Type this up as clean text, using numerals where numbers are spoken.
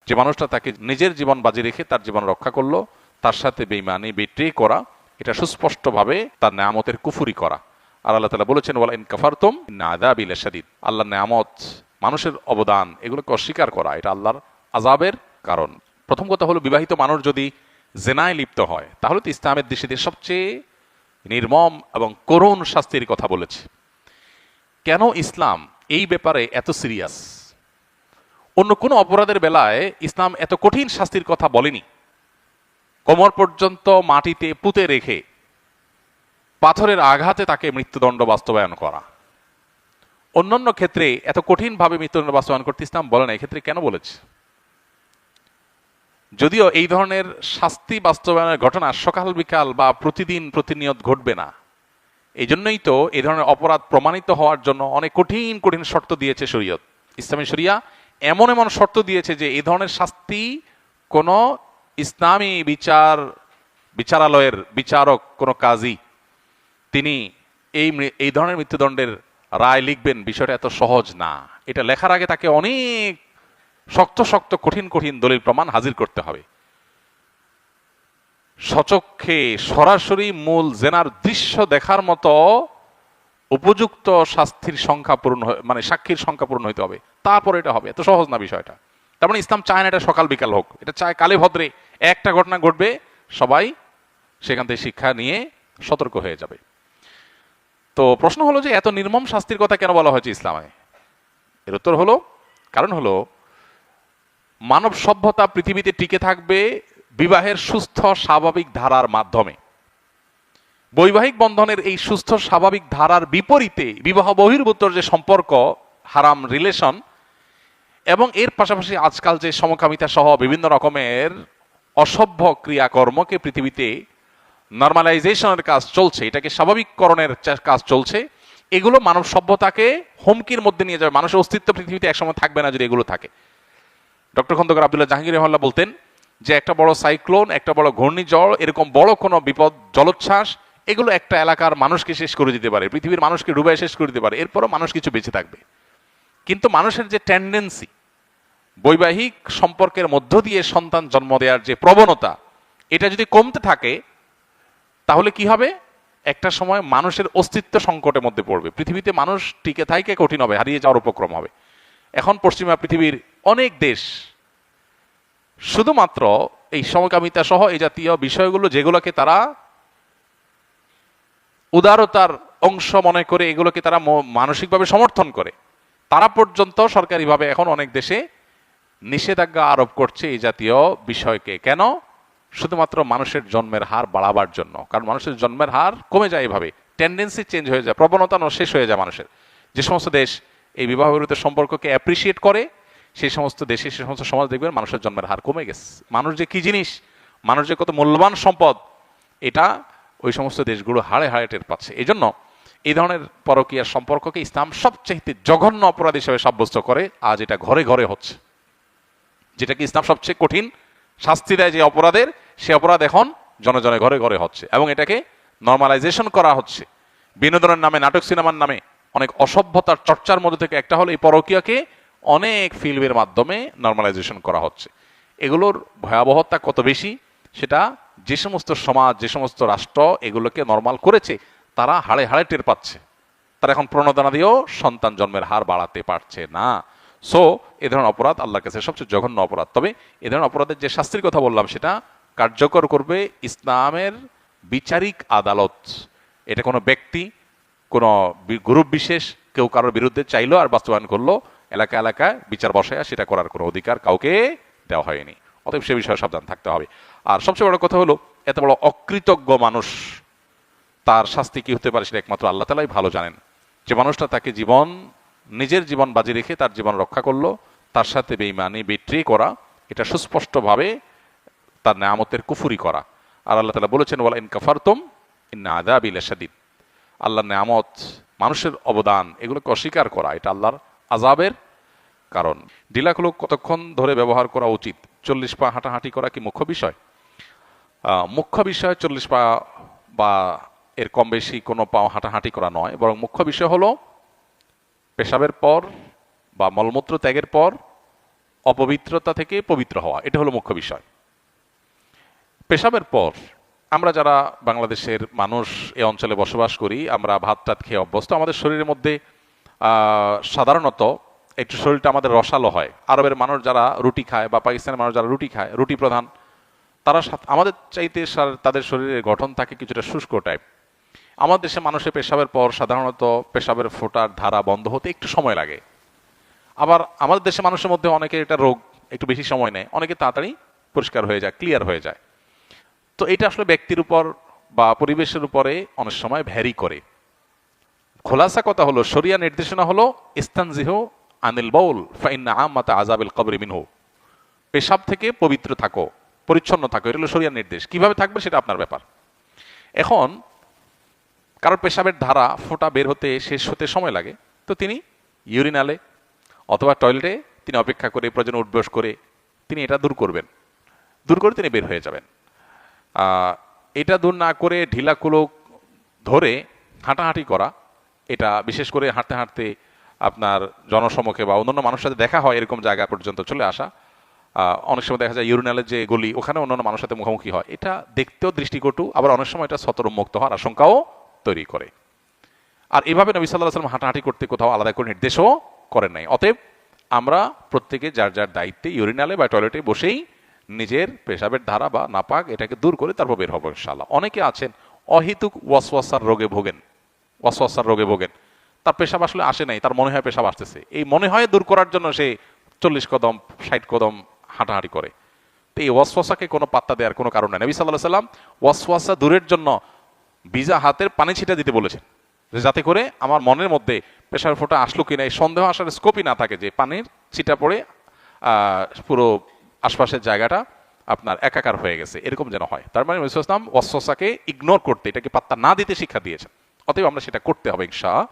যে মানুষটা তাকে নিজের জীবন বাজি রেখে তার জীবন রক্ষা করলো, তার সাথে বেঈমানি বিট্রে করা, এটা সুস্পষ্টভাবে তার নেয়ামতের কুফুরি করা। আর আল্লাহ তাআলা বলেছেন, ওয়ালা ইন কাফারতুম ইন্না আযাবি লাশাদীদ, আল্লাহর নেয়ামত, মানুষের অবদান, এগুলোকে অস্বীকার করা এটা আল্লাহর আযাবের কারণ। প্রথম কথা হলো, বিবাহিত মানুষ যদি জেনায় লিপ্ত হয় তাহলে তো ইসলামের দৃষ্টিতে সবচেয়ে নির্মম এবং করুণ শাস্তির কথা বলেছে। কেন ইসলাম এই ব্যাপারে এত সিরিয়াস? অন্য কোনো অপরাধের বেলায় ইসলাম এত কঠিন শাস্তির কথা বলেনি। কোমর পর্যন্ত মাটিতে পুঁতে রেখে পাথরের আঘাতে তাকে মৃত্যুদণ্ড বাস্তবায়ন করা, অন্যান্য ক্ষেত্রে এত কঠিনভাবে মৃত্যুদণ্ড বাস্তবায়ন করতে ইসলাম বলে না। এক্ষেত্রে কেন বলেছে? যদিও এই ধরনের শাস্তি বাস্তবায়নের ঘটনা সকাল বিকাল বা প্রতিদিন প্রতিনিয়ত ঘটবে না, এই জন্যই তো এই ধরনের অপরাধ প্রমাণিত হওয়ার জন্য অনেক কঠিন কঠিন শর্ত দিয়েছে শরীয়ত। ইসলামী শরিয়া এমন এমন শর্ত দিয়েছে যে এই ধরনের শাস্তি কোনো ইসলামী বিচারালয়ের বিচারক, কোনো কাজী, তিনি এই ধরনের মৃত্যুদণ্ডের রায় লিখবেন, বিষয়টা এত সহজ না। এটা লেখার আগে তাকে অনেক শক্ত শক্ত কঠিন কঠিন দলিল প্রমাণ হাজির করতে হবে। সচক্ষে সরাসরি মূল জেনার দৃশ্য দেখার মতো উপযুক্ত শাস্তির সংখ্যা পূরণ, মানে সাক্ষীর সংখ্যা পূরণ হইতে হবে, তারপর এটা হবে। এত সহজ না বিষয়টা। তার মানে ইসলাম চায় না এটা সকাল বিকাল হোক, এটা চায় কালে ভদ্রে একটা ঘটনা ঘটবে, সবাই সেখান থেকে শিক্ষা নিয়ে সতর্ক হয়ে যাবে। তো প্রশ্ন হলো যে এত নির্মম শাস্তির কথা কেন বলা হয়েছে ইসলামে? এর উত্তর হলো, কারণ হলো মানব সভ্যতা পৃথিবীতে টিকে থাকবে বিবাহের সুস্থ স্বাভাবিক ধারার মাধ্যমে। বৈবাহিক বন্ধনের এই সুস্থ স্বাভাবিক ধারার বিপরীতে বিবাহ বহির্ভূত যে সম্পর্ক, হারাম রিলেশন, এবং এর পাশাপাশি আজকাল যে সমকামিতা সহ বিভিন্ন রকমের অসভ্য ক্রিয়াকর্মকে পৃথিবীতে নর্মালাইজেশনের কাজ চলছে, এটাকে স্বাভাবিককরণের কাজ চলছে, এগুলো মানব সভ্যতাকে হুমকির মধ্যে নিয়ে যাবে। মানুষের অস্তিত্ব পৃথিবীতে একসময় থাকবে না যদি এগুলো থাকে। ডক্টর খন্দকার আব্দুল্লাহ জাহাঙ্গীর রহমাল্লাহ বলতেন যে একটা বড় সাইক্লোন, একটা বড় ঘূর্ণিঝড়, এরকম বড় কোনো বিপদ, জলোচ্ছ্বাস, এগুলো একটা এলাকার মানুষকে শেষ করে দিতে পারে, পৃথিবীর মানুষকে ডুবাই শেষ করে দিতে পারে, এরপরও মানুষ কিছু বেঁচে থাকবে। কিন্তু মানুষের যে টেন্ডেন্সি, বৈবাহিক সম্পর্কের মধ্য দিয়ে সন্তান জন্ম দেওয়ার যে প্রবণতা, এটা যদি কমতে থাকে তাহলে কি হবে? একটা সময় মানুষের অস্তিত্ব সংকটের মধ্যে পড়বে, পৃথিবীতে মানুষ টিকে থাইকে কঠিন হবে, হারিয়ে যাওয়ার উপক্রম হবে। এখন পশ্চিমা পৃথিবীর অনেক দেশ শুধুমাত্র এই সমকামিতা সহ এই জাতীয় বিষয়গুলো, যেগুলোকে তারা উদারতার অংশ মনে করে, এগুলোকে তারা মানসিকভাবে সমর্থন করে, তারা পর্যন্ত সরকারিভাবে এখন অনেক দেশে নিষেধাজ্ঞা আরোপ করছে এই জাতীয় বিষয়কে। কেন? শুধুমাত্র মানুষের জন্মের হার বাড়াবার জন্য। কারণ মানুষের জন্মের হার কমে যায়, এইভাবে টেন্ডেন্সি চেঞ্জ হয়ে যায়, প্রবণতা শেষ হয়ে যায় মানুষের। যে সমস্ত দেশ এই বিবাহ বিরোধী সম্পর্ককে অ্যাপ্রিসিয়েট করে, সেই সমস্ত দেশে, সেই সমস্ত সমাজ দেখবেন মানুষের জন্মের হার কমে গেছে। মানুষ যে কি জিনিস, মানুষ যে কত মূল্যবান সম্পদ, এটা ওই সমস্ত দেশগুলো হাড়ে হাড়ে টের পাচ্ছে। এই জন্য এই ধরনের পরকীয়ার সম্পর্ককে ইসলাম সবচেয়ে জঘন্য অপরাধ হিসেবে সাব্যস্ত করে। আজ এটা ঘরে ঘরে হচ্ছে, যেটাকে ইসলাম সবচেয়ে কঠিন শাস্তি দেয় যে অপরাধের, সে অপরাধ এখন জনে জনে ঘরে ঘরে হচ্ছে, এবং এটাকে নর্মালাইজেশন করা হচ্ছে বিনোদনের নামে, নাটক সিনেমার নামে। অনেক অসভ্যতার চর্চার মধ্যে থেকে একটা হলো এই পরকীয়াকে অনেক ফিল্মের মাধ্যমে নর্মালাইজেশন করা হচ্ছে। এগুলোর ভয়াবহতা কত বেশি সেটা যে সমস্ত সমাজ, যে সমস্ত রাষ্ট্র এগুলোকে নর্মাল করেছে, তারা হাড়ে হাড়ে টের পাচ্ছে। তারা এখন প্রণোদনা দিয়েও সন্তান জন্মের হার বাড়াতে পারছে না। সো এ ধরনের অপরাধ আল্লাহর কাছে সবচেয়ে জঘন্য অপরাধ। তবে এ ধরনের অপরাধের যে শাস্তির কথা বললাম, সেটা কার্যকর করবে ইসলামের বিচারিক আদালত। এটা কোনো ব্যক্তি, কোনো গ্রুপ বিশেষ কেউ কারোর বিরুদ্ধে চাইলো আর বাস্তবায়ন করলো, এলাকা এলাকায় বিচার বসায়, সেটা করার কোনো অধিকার কাউকে দেওয়া হয়নি। অতএব সে বিষয়ে সাবধান থাকতে হবে। আর সবচেয়ে বড় কথা হলো, এত বড় অকৃতজ্ঞ মানুষ, তার শাস্তি কি হতে পারে সেটা একমাত্র আল্লাহ তাআলাই ভালো জানেন। যে মানুষটা তাকে নিজের জীবন বাজি রেখে তার জীবন রক্ষা করলো, তার সাথে বেঈমানি বিট্রে করা, এটা সুস্পষ্টভাবে তার নেয়ামতের কুফুরি করা। আর আল্লাহ তাআলা বলেছেন, ওয়ালা ইন কাফারতুম ইন্না আযাবি লাশাদীদ, আল্লাহর নেয়ামত, মানুষের অবদান, এগুলোকে অস্বীকার করা, এটা আল্লাহর আযাবের কারণ। ডিলাগুলো কতক্ষণ ধরে ব্যবহার করা উচিত? 40 পা হাঁটাহাঁটি করা কি মুখ্য বিষয়? মুখ্য বিষয় 40 পা বা এর কম বেশি কোনো পা হাঁটাহাঁটি করা নয়, বরং মুখ্য বিষয় হলো পেশাবের পর বা মলমূত্র ত্যাগের পর অপবিত্রতা থেকে পবিত্র হওয়া, এটা হলো মুখ্য বিষয়। পেশাবের পর আমরা যারা বাংলাদেশের মানুষ এই অঞ্চলে বসবাস করি, আমরা ভাত টাত খেয়ে অভ্যস্ত, আমাদের শরীরের মধ্যে সাধারণত একটু শরীরটা আমাদের রসালো হয়। আরবের মানুষ যারা রুটি খায় বা পাকিস্তানের মানুষ যারা রুটি খায়, রুটি প্রধান, তারা আমাদের চাইতে তাদের শরীরের গঠন থাকে কিছুটা শুষ্ক টাইপ। আমাদের দেশে মানুষের পেশাবের পর সাধারণত পেশাবের ফোঁটার ধারা বন্ধ হতে একটু সময় লাগে। আবার আমাদের দেশে মানুষের মধ্যে অনেকের এটা রোগ একটু বেশি সময় নেয়, অনেকে তাড়াতাড়ি পরিষ্কার হয়ে যায়, ক্লিয়ার হয়ে যায়। তো এটা আসলে ব্যক্তির উপর বা পরিবেশের উপরে অনেক সময় ভ্যারি করে। খোলাসা কথা হলো, শরিয়া নির্দেশনা হলো ইস্তানজিহু আনিল বাউল ফাইন্না আম্মাতা আযাবিল কবরি মিনহু। পেশাব থেকে পবিত্র থাকো, পরিচ্ছন্ন থাকো, এটা হলো শরিয়ার নির্দেশ। কিভাবে থাকবে সেটা আপনার ব্যাপার। এখন কারোর পেশাবের ধারা ফোঁটা বের হতে শেষ হতে সময় লাগে, তো তিনি ইউরিনালে অথবা টয়লেটে তিনি অপেক্ষা করে প্রয়োজন উঠবস করে তিনি এটা দূর করবেন, দূর করে তিনি বের হয়ে যাবেন। এটা দূর না করে ঢিলা কুলোক ধরে হাঁটাহাঁটি করা, এটা বিশেষ করে হাঁটতে হাঁটতে আপনার জনসমক্ষে বা অন্যান্য মানুষের সাথে দেখা হয় এরকম জায়গা পর্যন্ত চলে আসা, অনেক সময় দেখা যায় ইউরিনালের যে গলি ওখানে অন্যান্য মানুষের সাথে মুখোমুখি হয়, এটা দেখতেও দৃষ্টিকটু, আবার অনেক সময় এটা সতর্কমুক্ত হওয়ার আশঙ্কাও তৈরি করে। আর এভাবে নবী সাল্লাল্লাহু আলাইহি ওয়াসাল্লাম হাঁটাহাঁটি করতে কোথাও আলাদা করে নির্দেশও করেন নাই। অতএব আমরা প্রত্যেকে যার যার দায়িত্বে ইউরিনালে বা টয়লেটে বসেই নিজের পেশাবের ধারা বা নাপাক এটাকে দূর করে তারপর বের হবো ইনশাআল্লাহ। অনেকে আছেন অহেতুক ওয়াসওয়াসার রোগে ভোগেন, তার পেশাব আসলে আসে নাই, তার মনে হয় পেশাব আসতেছে, এই মনে হয় দূর করার জন্য সে 40 কদম 60 কদম হাঁটাহাঁটি করে। তো এই ওয়াসওয়াসাকে কোনো পাত্তা দেওয়ার কোনো কারণ নেই। নবী সাল্লাল্লাহু আলাইহি ওয়াসাল্লাম ওয়াসওয়াসা দূরের জন্য ভিজা হাতের পানি ছিটা দিতে বলেছেন, যাতে করে আমার মনের মধ্যে পেশাবের ফোঁটা আসলো কিনা এই সন্দেহ আসার স্কোপই না থাকে, যে পানির ছিটা পড়ে পুরো আশপাশের জায়গাটা আপনার একাকার হয়ে গেছে, এরকম যেন হয়। তার মানে নবী সাল্লাল্লাহু আলাইহি ওয়াসাল্লাম ওয়াসওয়াসাকে ইগনোর করতে, এটাকে পাত্তা না দিতে শিক্ষা দিয়েছেন। অতএব আমরা সেটা করতে হবে ইনশাআল্লাহ।